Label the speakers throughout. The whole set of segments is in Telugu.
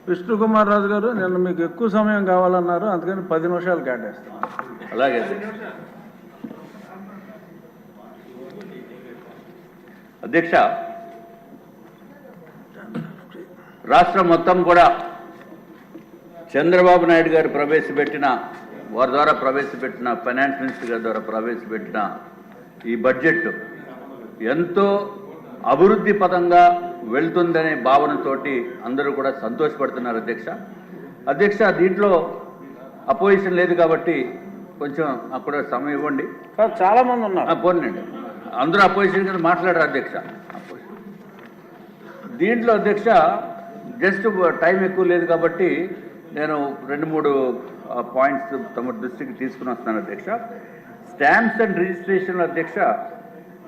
Speaker 1: విష్ణుకుమార్ రాజు గారు, నిన్న మీకు ఎక్కువ సమయం కావాలన్నారు, అందుకని 10 నిమిషాలు కేటాయిస్తాను.
Speaker 2: అలాగే అధ్యక్ష, రాష్ట్రం మొత్తం కూడా చంద్రబాబు నాయుడు గారు వారి ద్వారా ప్రవేశపెట్టిన ఫైనాన్స్ మినిస్టర్ గారి ద్వారా ప్రవేశపెట్టిన ఈ బడ్జెట్ ఎంతో అభివృద్ధి పదంగా వెళ్తుందనే భావనతోటి అందరూ కూడా సంతోషపడుతున్నారు అధ్యక్ష. దీంట్లో అపోజిషన్ లేదు కాబట్టి కొంచెం అక్కడ సమయం ఇవ్వండి.
Speaker 1: చాలా మంది ఉన్నారు,
Speaker 2: పోనండి, అందరూ అపోజిషన్ కింద మాట్లాడారు అధ్యక్ష. దీంట్లో అధ్యక్ష జస్ట్ టైం ఎక్కువ లేదు కాబట్టి నేను 2-3 పాయింట్స్ తమ దృష్టికి తీసుకుని వస్తున్నాను అధ్యక్ష. స్టాంప్స్ అండ్ రిజిస్ట్రేషన్ అధ్యక్ష,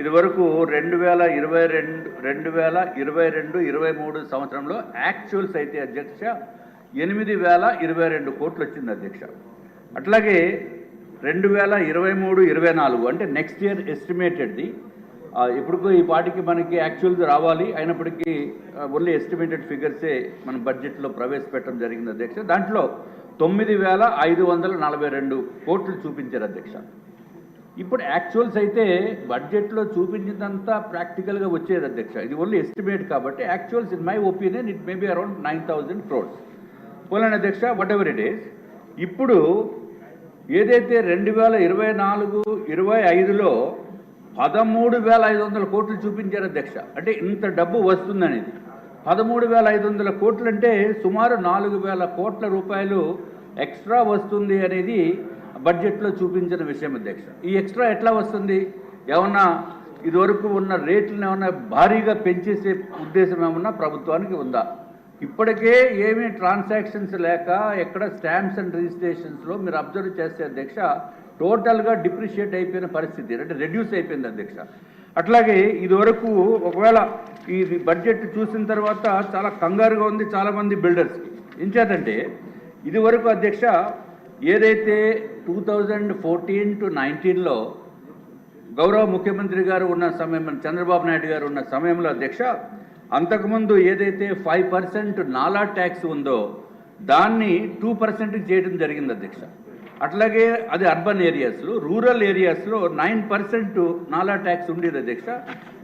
Speaker 2: ఇది వరకు 2022-23 సంవత్సరంలో యాక్చువల్స్ అయితే అధ్యక్ష 8,022 కోట్లు వచ్చింది అధ్యక్ష. అట్లాగే 2023-24 అంటే నెక్స్ట్ ఇయర్ ఎస్టిమేటెడ్ది ఇప్పుడు ఈ పాటికి మనకి యాక్చువల్స్ రావాలి, అయినప్పటికీ ఓన్లీ ఎస్టిమేటెడ్ ఫిగర్సే మన బడ్జెట్లో ప్రవేశపెట్టడం జరిగింది అధ్యక్ష. దాంట్లో 9,542 కోట్లు చూపించారు అధ్యక్ష. ఇప్పుడు యాక్చువల్స్ అయితే బడ్జెట్లో చూపించినంతా ప్రాక్టికల్గా వచ్చేది అధ్యక్ష. ఇది ఓన్లీ ఎస్టిమేట్ కాబట్టి actuals in my opinion it may be around 9,000 crores. పోలేండి అధ్యక్ష, వాట్ ఎవర్ ఇట్ ఈస్. ఇప్పుడు ఏదైతే 2024-25లో 13,500 కోట్లు చూపించారు అధ్యక్ష. అంటే ఇంత డబ్బు వస్తుందనేది 13,500 కోట్లు అంటే సుమారు 4,000 కోట్ల రూపాయలు ఎక్స్ట్రా వస్తుంది అనేది బడ్జెట్లో చూపించిన విషయం అధ్యక్ష. ఈ ఎక్స్ట్రా ఎట్లా వస్తుంది? ఏమన్నా ఇదివరకు ఉన్న రేట్లను ఏమన్నా భారీగా పెంచేసే ఉద్దేశం ఏమన్నా ప్రభుత్వానికి ఉందా? ఇప్పటికే ఏమీ ట్రాన్సాక్షన్స్ లేక ఎక్కడ స్టాంప్స్ అండ్ రిజిస్ట్రేషన్స్లో మీరు అబ్జర్వ్ చేస్తే అధ్యక్ష టోటల్గా డిప్రిషియేట్ అయిపోయిన పరిస్థితి, అంటే రెడ్యూస్ అయిపోయింది అధ్యక్ష. అట్లాగే ఇదివరకు ఒకవేళ ఈ బడ్జెట్ చూసిన తర్వాత చాలా కంగారుగా ఉంది చాలామంది బిల్డర్స్కి. ఎంచేతంటే ఇదివరకు అధ్యక్ష ఏదైతే 2014-19లో గౌరవ ముఖ్యమంత్రి గారు ఉన్న సమయం, చంద్రబాబు నాయుడు గారు ఉన్న సమయంలో అధ్యక్ష, అంతకుముందు ఏదైతే 5% నాలా ట్యాక్స్ ఉందో దాన్ని 2% చేయడం జరిగింది అధ్యక్ష. అట్లాగే అది అర్బన్ ఏరియాస్లో, రూరల్ ఏరియాస్లో 9% నాలా ట్యాక్స్ ఉండేది అధ్యక్ష.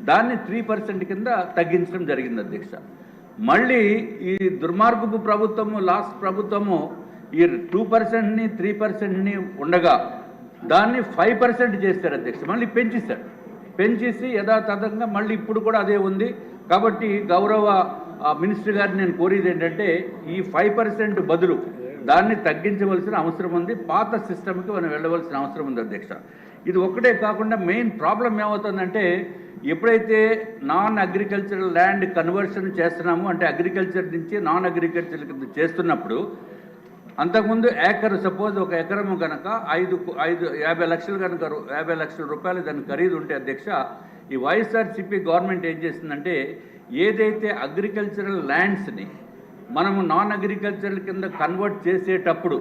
Speaker 2: దాన్ని 3% కింద తగ్గించడం జరిగింది అధ్యక్ష. మళ్ళీ ఈ దుర్మార్గపు ప్రభుత్వము, లాస్ట్ ప్రభుత్వము ఈ 2%ని 3%ని ఉండగా దాన్ని 5% చేస్తారు అధ్యక్ష. మళ్ళీ పెంచేసి యథాతథంగా మళ్ళీ ఇప్పుడు కూడా అదే ఉంది. కాబట్టి గౌరవ మినిస్టర్ గారిని నేను కోరేది ఏంటంటే ఈ 5% బదులు దాన్ని తగ్గించవలసిన అవసరం ఉంది, పాత సిస్టమ్కి మనం వెళ్ళవలసిన అవసరం ఉంది అధ్యక్ష. ఇది ఒక్కటే కాకుండా మెయిన్ ప్రాబ్లం ఏమవుతుందంటే ఎప్పుడైతే నాన్ అగ్రికల్చరల్ ల్యాండ్ కన్వర్షన్ చేస్తున్నామో, అంటే అగ్రికల్చర్ నుంచి నాన్ అగ్రికల్చర్ కింద చేస్తున్నప్పుడు అంతకుముందు ఏకర్, సపోజ్ ఒక ఎకరము కనుక 50 లక్షలు కనుక 50 లక్షల రూపాయలు దాని ఖరీదు ఉంటే అధ్యక్ష, ఈ వైఎస్ఆర్సీపీ గవర్నమెంట్ ఏం చేస్తుందంటే ఏదైతే అగ్రికల్చరల్ ల్యాండ్స్ని మనము నాన్ అగ్రికల్చరల్ కింద కన్వర్ట్ చేసేటప్పుడు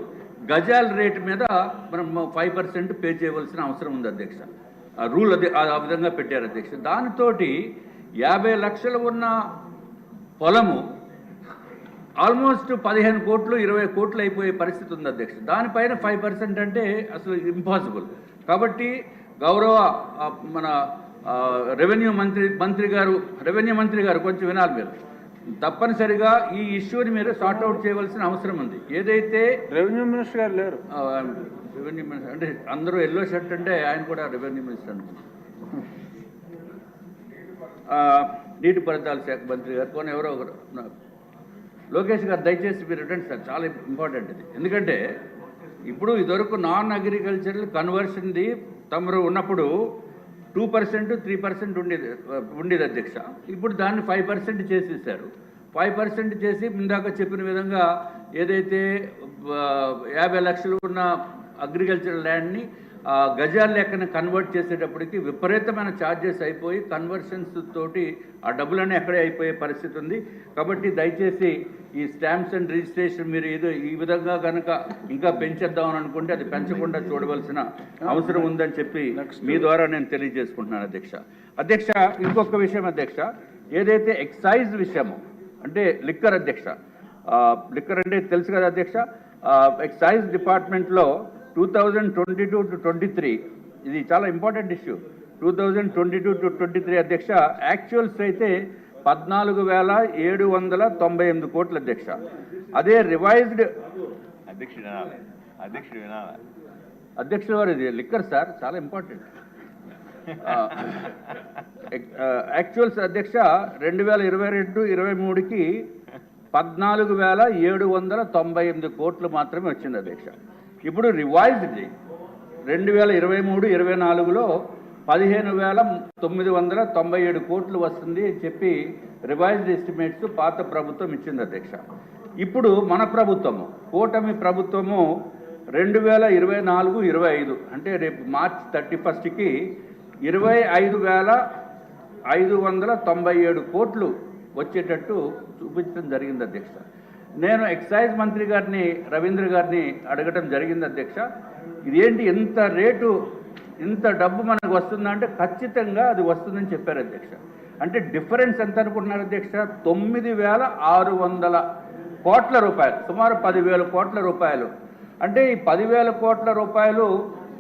Speaker 2: గజాల రేటు మీద మనం 5% పే చేయవలసిన అవసరం ఉంది అధ్యక్ష. రూల్ అది ఆ విధంగా పెట్టారు అధ్యక్ష. దానితోటి 50 లక్షలు ఉన్న పొలము ఆల్మోస్ట్ 15 కోట్లు 20 కోట్లు అయిపోయే పరిస్థితి ఉంది అధ్యక్ష. దానిపైన 5% అంటే అసలు ఇంపాసిబుల్. కాబట్టి గౌరవ మన రెవెన్యూ మంత్రి గారు కొంచెం వినాలి మీరు. తప్పనిసరిగా ఈ ఇష్యూని మీరు సార్ట్అవుట్ చేయవలసిన అవసరం ఉంది. ఏదైతే
Speaker 1: రెవెన్యూ మినిస్టర్ గారు లేరు,
Speaker 2: రెవెన్యూ మినిస్టర్ అంటే అందరూ ఎల్లో షర్ట్ అంటే ఆయన కూడా రెవెన్యూ మినిస్టర్ అనుకుంటున్నారు. నీటిపారుదల శాఖ మంత్రి గారు కొన్ని ఎవరో ఒకరు, లోకేష్ గారు దయచేసి మీరు రిటర్న్ సార్, చాలా ఇంపార్టెంట్ ఇది. ఎందుకంటే ఇప్పుడు ఇదివరకు నాన్ అగ్రికల్చరల్ కన్వర్షన్ది తమరు ఉన్నప్పుడు 2% 3% ఉండేది అధ్యక్ష. ఇప్పుడు దాన్ని 5% చేసేసారు. 5% చేసి ఇందాక చెప్పిన విధంగా ఏదైతే 50 లక్షలు ఉన్న అగ్రికల్చరల్ ల్యాండ్ని గజాల లెక్కన కన్వర్ట్ చేసేటప్పటికి విపరీతమైన ఛార్జెస్ అయిపోయి కన్వర్షన్స్ తోటి ఆ డబ్బులన్నీ అక్కడే అయిపోయే పరిస్థితి ఉంది. కాబట్టి దయచేసి ఈ స్టాంప్స్ అండ్ రిజిస్ట్రేషన్ మీరు ఏదో ఈ విధంగా కనుక ఇంకా పెంచేద్దామని అనుకుంటే అది పెంచకుండా చూడవలసిన అవసరం ఉందని చెప్పి మీ ద్వారా నేను తెలియజేసుకుంటున్నాను అధ్యక్ష. ఇంకొక విషయం అధ్యక్ష, ఏదైతే ఎక్సైజ్ విషయము అంటే లిక్కర్ అధ్యక్ష, లిక్కర్ అంటే తెలుసు కదా అధ్యక్ష, ఎక్సైజ్ డిపార్ట్మెంట్లో 2022-23 ఇది చాలా ఇంపార్టెంట్ ఇష్యూ. 2022-23 అధ్యక్ష యాక్చువల్స్ అయితే 14,798 కోట్ల అధ్యక్ష. అదే రివైజ్డ్ అధ్యక్షుల వారు ఇది లిక్కర్ సార్ చాలా ఇంపార్టెంట్. యాక్చువల్స్ అధ్యక్ష 2022-23కి 14,798 కోట్లు మాత్రమే వచ్చింది అధ్యక్ష. ఇప్పుడు రివైజ్డ్ 2023-24లో 15,997 కోట్లు వస్తుంది అని చెప్పి రివైజ్డ్ ఎస్టిమేట్స్ పాత ప్రభుత్వం ఇచ్చింది అధ్యక్ష. ఇప్పుడు మన ప్రభుత్వము కూటమి ప్రభుత్వము 2024-25 అంటే రేపు మార్చ్ 31కి 25,597 కోట్లు వచ్చేటట్టు చూపించడం జరిగింది అధ్యక్ష. నేను ఎక్సైజ్ మంత్రి గారిని రవీంద్ర గారిని అడగటం జరిగింది అధ్యక్ష, ఇదేంటి ఇంత రేటు ఇంత డబ్బు మనకు వస్తుందంటే ఖచ్చితంగా అది వస్తుందని చెప్పారు అధ్యక్ష. అంటే డిఫరెన్స్ ఎంత అనుకుంటున్నారు అధ్యక్ష? 9,600 కోట్ల రూపాయలు, సుమారు 10,000 కోట్ల రూపాయలు. అంటే ఈ 10,000 కోట్ల రూపాయలు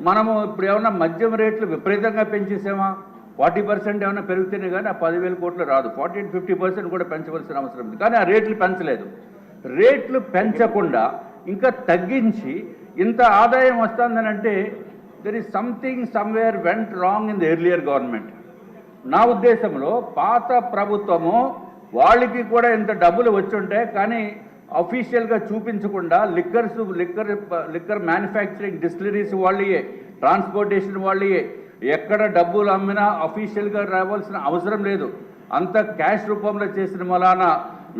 Speaker 2: మనము ఇప్పుడు ఏమన్నా మద్యం రేట్లు విపరీతంగా పెంచేసామా? 40% ఏమైనా పెరిగితేనే కానీ ఆ 10,000 కోట్లు రాదు. 40-50% కూడా పెంచవలసిన అవసరం ఉంది. కానీ ఆ రేట్లు పెంచలేదు. రేట్లు పెంచకుండా ఇంకా తగ్గించి ఇంత ఆదాయం వస్తుందని అంటే there is something somewhere went wrong in the earlier government. నా ఉద్దేశంలో పాత ప్రభుత్వము వాళ్ళకి కూడా ఇంత డబ్బులు వచ్చుంటాయి కానీ అఫీషియల్గా చూపించకుండా లిక్కర్ మ్యానుఫ్యాక్చరింగ్ డిస్టిలరీస్ వాళ్ళయే, ట్రాన్స్పోర్టేషన్ వాళ్ళయే, ఎక్కడ డబ్బులు అమ్మినా అఫీషియల్గా రావాల్సిన అవసరం లేదు. అంత క్యాష్ రూపంలో చేసిన వలన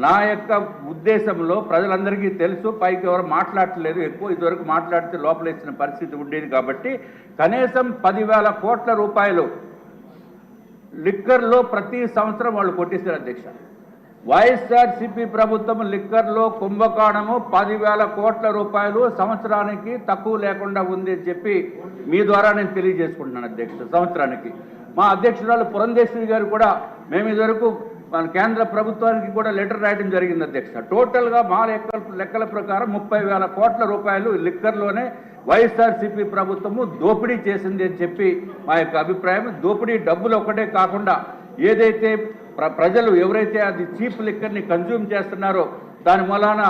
Speaker 2: నా యొక్క ఉద్దేశంలో ప్రజలందరికీ తెలుసు, పైకి ఎవరు మాట్లాడలేదు, ఎక్కువ ఇదివరకు మాట్లాడితే లోపల ఇచ్చిన పరిస్థితి ఉండేది. కాబట్టి కనీసం 10,000 కోట్ల రూపాయలు లిక్కర్లో ప్రతి సంవత్సరం వాళ్ళు కొట్టేశారు అధ్యక్ష. వైఎస్ఆర్సీపీ ప్రభుత్వం లిక్కర్లో కుంభకోణము 10,000 కోట్ల రూపాయలు సంవత్సరానికి తక్కువ లేకుండా ఉంది అని చెప్పి మీ ద్వారా నేను తెలియజేసుకుంటున్నాను అధ్యక్ష. సంవత్సరానికి మా అధ్యక్షురాలు పురంధేశ్వరి గారు కూడా మేము ఇదివరకు మన కేంద్ర ప్రభుత్వానికి కూడా లెటర్ రాయడం జరిగింది అధ్యక్ష. టోటల్గా మా లెక్కల ప్రకారం 30,000 కోట్ల రూపాయలు లిక్కర్లోనే వైఎస్ఆర్సీపీ ప్రభుత్వము దోపిడీ చేసింది అని చెప్పి మా యొక్క అభిప్రాయం. దోపిడీ డబ్బులు ఒకటే కాకుండా ఏదైతే ప్రజలు ఎవరైతే అది చీప్ లిక్కర్ని కన్జ్యూమ్ చేస్తున్నారో దాని మూలాన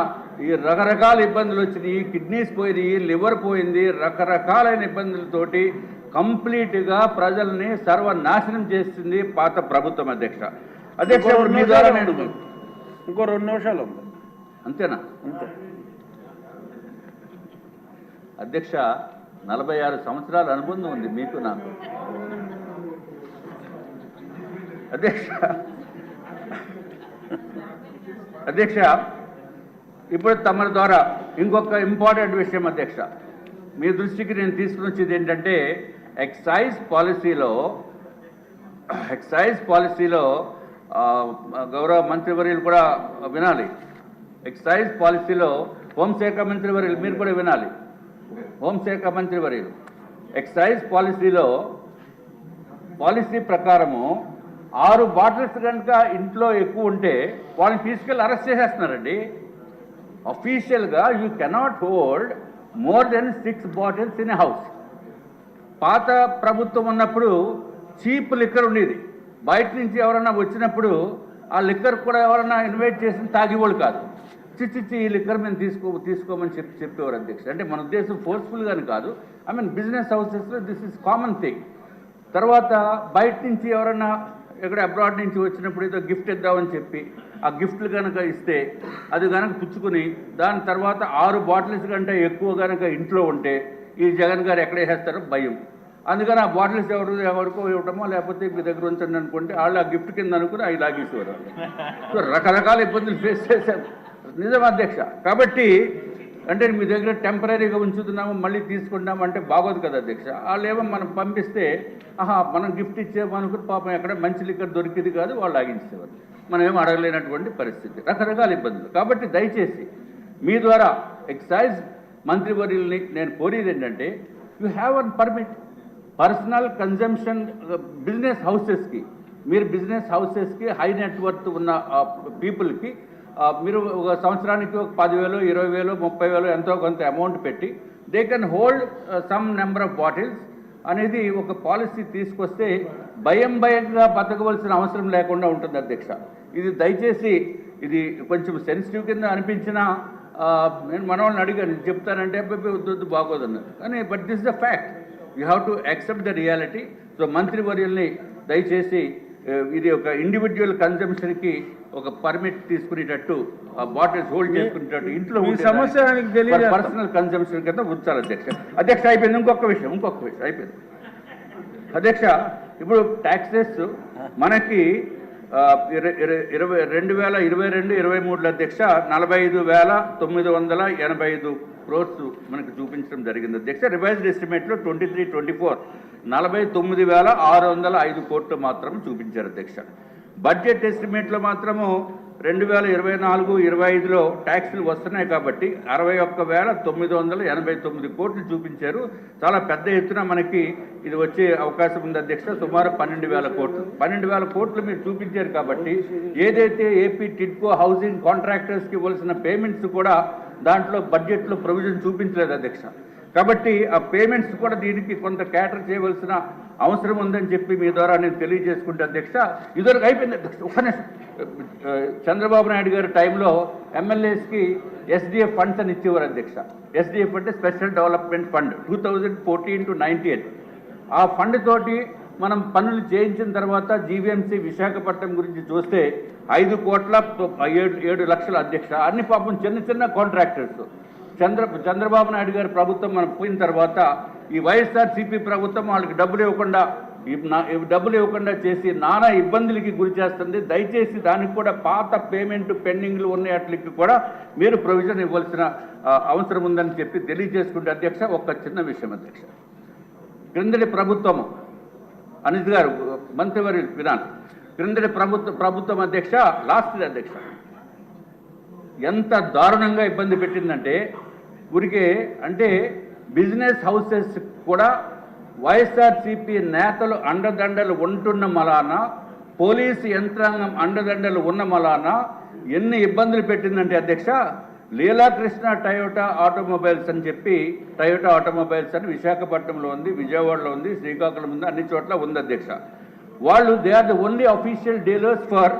Speaker 2: ఈ రకరకాల ఇబ్బందులు వచ్చినాయి, కిడ్నీస్ పోయినాయి, లివర్ పోయింది, రకరకాలైన ఇబ్బందులతోటి కంప్లీట్గా ప్రజల్ని సర్వనాశనం చేస్తుంది పాత ప్రభుత్వం అధ్యక్ష. అధ్యక్ష మీ ద్వారా నేను
Speaker 1: ఇంకో 2 నిమిషాలు ఉంది
Speaker 2: అంతేనా?
Speaker 1: అంతే
Speaker 2: అధ్యక్ష. 46 సంవత్సరాల అనుబంధం ఉంది మీకు నాకు అధ్యక్ష. ఇప్పుడు తమ ద్వారా ఇంకొక ఇంపార్టెంట్ విషయం అధ్యక్ష మీ దృష్టికి నేను తీసుకుని వచ్చేది ఏంటంటే ఎక్సైజ్ పాలసీలో గౌరవ మంత్రివర్యులు కూడా వినాలి. ఎక్సైజ్ పాలసీలో హోంశాఖ మంత్రివర్యులు మీరు కూడా వినాలి. హోంశాఖ మంత్రివర్యులు ఎక్సైజ్ పాలసీ ప్రకారము 6 బాటిల్స్ కనుక ఇంట్లో ఎక్కువ ఉంటే వాళ్ళని తీసుకెళ్ళి అరెస్ట్ చేసేస్తున్నారండి. అఫీషియల్గా you cannot hold more than 6 bottles in a house. పాత ప్రభుత్వం ఉన్నప్పుడు చీప్ లిక్కర్ ఉండేది. బయట నుంచి ఎవరైనా వచ్చినప్పుడు ఆ లిక్కర్ కూడా ఎవరైనా ఇన్వైట్ చేసి తాగేవాళ్ళు కాదు. చిచ్చి ఈ లిక్కర్ మేము తీసుకోమని చెప్పేవారు అధ్యక్ష. అంటే మన ఉద్దేశం ఫోర్స్ఫుల్గాని కాదు. ఐ మీన్ బిజినెస్ హౌసెస్లో దిస్ ఇస్ కామన్ థింగ్. తర్వాత బయట నుంచి ఎవరైనా ఎక్కడ అబ్రాడ్ నుంచి వచ్చినప్పుడు ఏదో గిఫ్ట్ ఇద్దామని చెప్పి ఆ గిఫ్ట్లు కనుక ఇస్తే అది కనుక పుచ్చుకుని దాని తర్వాత 6 బాటిల్స్ కంటే ఎక్కువ కనుక ఇంట్లో ఉంటే ఈ జగన్ గారు ఎక్కడ వేసేస్తారో భయం. అందుకని ఆ బాటిల్స్ ఎవరికో ఇవ్వటమో లేకపోతే మీ దగ్గర ఉంచండి అనుకుంటే వాళ్ళు ఆ గిఫ్ట్ కింద అనుకుని అవి లాగేసేవారు. సో రకరకాల ఇబ్బందులు ఫేస్ చేశారు నిజం అధ్యక్ష. కాబట్టి అంటే మీ దగ్గర టెంపరీగా ఉంచుతున్నాము మళ్ళీ తీసుకుంటాము అంటే బాగోదు కదా అధ్యక్ష. వాళ్ళు ఏమో మనం పంపిస్తే మనం గిఫ్ట్ ఇచ్చేమనుకుని పాపం ఎక్కడ మంచి లిక్కర్ దొరికింది కాదు వాళ్ళు ఆగించేవారు. మనం ఏం అడగలేనటువంటి పరిస్థితి, రకరకాల ఇబ్బందులు. కాబట్టి దయచేసి మీ ద్వారా ఎక్సైజ్ మంత్రివర్యుల్ని నేను కోరేది ఏంటంటే you have an permit personal consumption business హౌసెస్కి, మీరు బిజినెస్ హౌసెస్కి హై నెట్వర్త్ ఉన్న పీపుల్కి మీరు ఒక సంవత్సరానికి ఒక 10,000, 20,000, 30,000 ఎంతో కొంత అమౌంట్ పెట్టి they can hold some number of bottles అనేది ఒక పాలసీ తీసుకొస్తే భయంగా బతకవలసిన అవసరం లేకుండా ఉంటుంది అధ్యక్ష. ఇది దయచేసి ఇది కొంచెం సెన్సిటివ్ కింద అనిపించినా నేను మన వాళ్ళని అడిగాను, చెప్తానంటే వద్దు బాగోదన్నారు. కానీ but this the fact, you have to accept the reality. So మంత్రివర్యుల్ని దయచేసి ఇది ఒక ఇండివిజువల్ కన్జంప్షన్కి ఒక పర్మిట్ తీసుకునేటట్టు, బాటిల్స్ హోల్డ్ చేసుకునేటట్టు ఇంట్లో పర్సనల్ కన్జంప్షన్ కింద ఉంచాలి అధ్యక్ష. అయిపోయింది. ఇంకొక విషయం అయిపోయింది అధ్యక్ష. ఇప్పుడు ట్యాక్సెస్ మనకి 2022-23 అధ్యక్ష 45,985 crores మనకు చూపించడం జరిగింది అధ్యక్ష. రివైజ్డ్ ఎస్టిమేట్లో 23-24 49,605 కోట్లు మాత్రం చూపించారు అధ్యక్ష. బడ్జెట్ ఎస్టిమేట్లో మాత్రము 2024-25లో ట్యాక్సులు వస్తున్నాయి కాబట్టి 61,989 కోట్లు చూపించారు. చాలా పెద్ద ఎత్తున మనకి ఇది వచ్చే అవకాశం ఉంది అధ్యక్ష. సుమారు 12,000 కోట్లు 12,000 కోట్లు మీరు చూపించారు కాబట్టి ఏదైతే ఏపీ టిడ్కో హౌసింగ్ కాంట్రాక్టర్స్కి ఇవ్వాల్సిన పేమెంట్స్ కూడా దాంట్లో బడ్జెట్లో ప్రొవిజన్ చూపించలేదు అధ్యక్ష. కాబట్టి ఆ పేమెంట్స్ కూడా దీనికి కొంత క్యాటర్ చేయవలసిన అవసరం ఉందని చెప్పి మీ ద్వారా నేను తెలియజేసుకుంటే అధ్యక్ష. ఇదివరకు అయిపోయింది అధ్యక్ష. చంద్రబాబు నాయుడు గారి టైంలో ఎమ్మెల్యేస్కి ఎస్డిఎఫ్ ఫండ్స్ అని ఇచ్చేవారు అధ్యక్ష. ఎస్డిఎఫ్ అంటే స్పెషల్ డెవలప్మెంట్ ఫండ్ 2014-98. ఆ ఫండ్ తోటి మనం పనులు చేయించిన తర్వాత జీవీఎంసీ విశాఖపట్నం గురించి చూస్తే 5,07,00,000 అధ్యక్ష. అన్ని పాపం చిన్న కాంట్రాక్టర్స్. చంద్రబాబు నాయుడు గారి ప్రభుత్వం మనం పోయిన తర్వాత ఈ వైఎస్ఆర్సీపీ ప్రభుత్వం వాళ్ళకి డబ్బులు ఇవ్వకుండా చేసి నానా ఇబ్బందులకి గురి చేస్తుంది. దయచేసి దానికి కూడా పాత పేమెంట్ పెండింగ్లు ఉన్న వాటికి కూడా మీరు ప్రొవిజన్ ఇవ్వాల్సిన అవసరం ఉందని చెప్పి తెలియజేసుకుంటే అధ్యక్ష. ఒక చిన్న విషయం అధ్యక్ష, క్రిందటి ప్రభుత్వము అనిత్ గారు మంత్రివర్యులు వినాలి. క్రిందటి ప్రభుత్వం అధ్యక్ష లాస్ట్ అధ్యక్ష ఎంత దారుణంగా ఇబ్బంది పెట్టిందంటే ఊరికే అంటే బిజినెస్ హౌసెస్ కూడా వైఎస్ఆర్సీపీ నేతలు అండదండలు ఉంటున్న మలాన, పోలీసు యంత్రాంగం అండదండలు ఉన్న మలాన ఎన్ని ఇబ్బందులు పెట్టిందంటే అధ్యక్ష. లీలాకృష్ణ టయోటా ఆటోమొబైల్స్ అని చెప్పి, టయోటా ఆటోమొబైల్స్ అని విశాఖపట్నంలో ఉంది, విజయవాడలో ఉంది, శ్రీకాకుళం ఉంది, అన్ని చోట్ల ఉంది అధ్యక్ష. వాళ్ళు they are the only official dealers for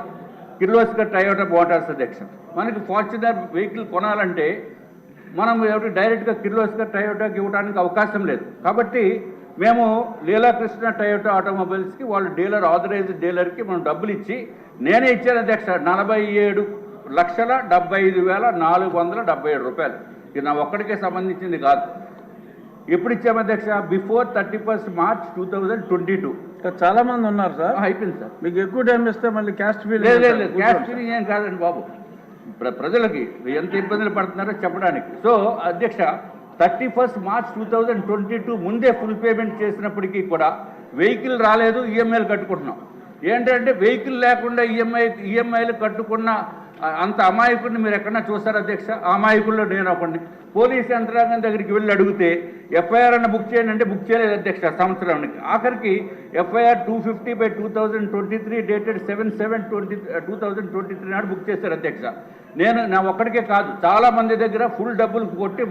Speaker 2: Kirloskar Toyota Motors అధ్యక్ష. మనకి ఫార్చునర్ వెహికల్ కొనాలంటే మనం ఎవరికి డైరెక్ట్గా కిర్లోస్కర్ టయోటాకి ఇవ్వడానికి అవకాశం లేదు. కాబట్టి మేము లీలాకృష్ణ టయోటా ఆటోమొబైల్స్కి వాళ్ళు డీలర్, ఆథరైజ్డ్ డీలర్కి మనం డబ్బులు ఇచ్చి నేనే ఇచ్చాను అధ్యక్ష. 47,75,477 రూపాయలు. ఇది నా ఒక్కడికే సంబంధించింది కాదు. ఎప్పుడు ఇచ్చాము అధ్యక్ష? Before 31st March 2022.
Speaker 1: చాలా మంది ఉన్నారు సార్.
Speaker 2: అయిపోయింది సార్.
Speaker 1: మీకు ఎక్కువ టైం ఇస్తే మళ్ళీ క్యాస్ట్ ఫీలింగ్.
Speaker 2: లేదు, క్యాస్ట్ ఫీలింగ్ ఏం కాదండి బాబు. ప్రజలకి ఎంత ఇబ్బందులు పడుతున్నారో చెప్పడానికి. సో అధ్యక్ష 31st March 2022 ముందే ఫుల్ పేమెంట్ చేసినప్పటికీ కూడా వెహికల్ రాలేదు, ఈఎంఐలు కట్టుకుంటున్నాం. ఏంటంటే వెహికల్ లేకుండా ఈఎంఐలు కట్టుకున్న అంత అమాయకుడిని మీరు ఎక్కడన్నా చూసారు అధ్యక్ష? ఆ అమాయకుల్లో నేను ఒకడిని. పోలీస్ యంత్రాంగం దగ్గరికి వెళ్ళి అడిగితే ఎఫ్ఐఆర్ అన్న బుక్ చేయండి అంటే బుక్ చేయలేదు అధ్యక్ష సంవత్సరానికి. ఆఖరికి ఎఫ్ఐఆర్ 250/2023 డేటెడ్ 7/7/2023 నాడు బుక్ చేశారు అధ్యక్ష. నా ఒక్కడికే కాదు, చాలా మంది దగ్గర ఫుల్ డబ్బులు కొట్టి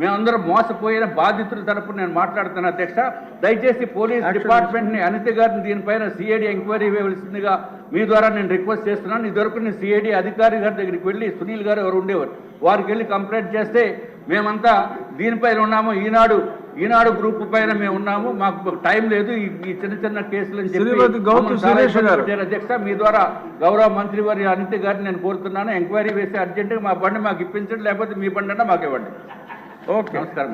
Speaker 2: మేమందరం మోసపోయిన బాధితుల తరపున నేను మాట్లాడుతాను అధ్యక్ష. దయచేసి పోలీస్ డిపార్ట్మెంట్ని, అనిత గారిని దీనిపైన సిఐడి ఎంక్వైరీ ఇవ్వవలసిందిగా మీ ద్వారా నేను రిక్వెస్ట్ చేస్తున్నాను. ఇదివరకు నేను సిఐడి అధికారి గారి దగ్గరికి వెళ్ళి, సునీల్ గారు ఎవరు ఉండేవారు, వారికి వెళ్ళి కంప్లైంట్ చేస్తే మేమంతా దీనిపైన ఉన్నాము, ఈనాడు గ్రూప్ పైన మేము ఉన్నాము, మాకు టైం లేదు ఈ చిన్న కేసులని చెప్పి అధ్యక్ష. మీ ద్వారా గౌరవ మంత్రివర్య అనిత గారిని నేను కోరుతున్నాను, ఎంక్వైరీ వేసి అర్జెంటుగా మా బండి మాకు ఇప్పించండి, లేకపోతే మీ బండి అన్నా మాకు ఇవ్వండి. ఓకే, నమస్కారం.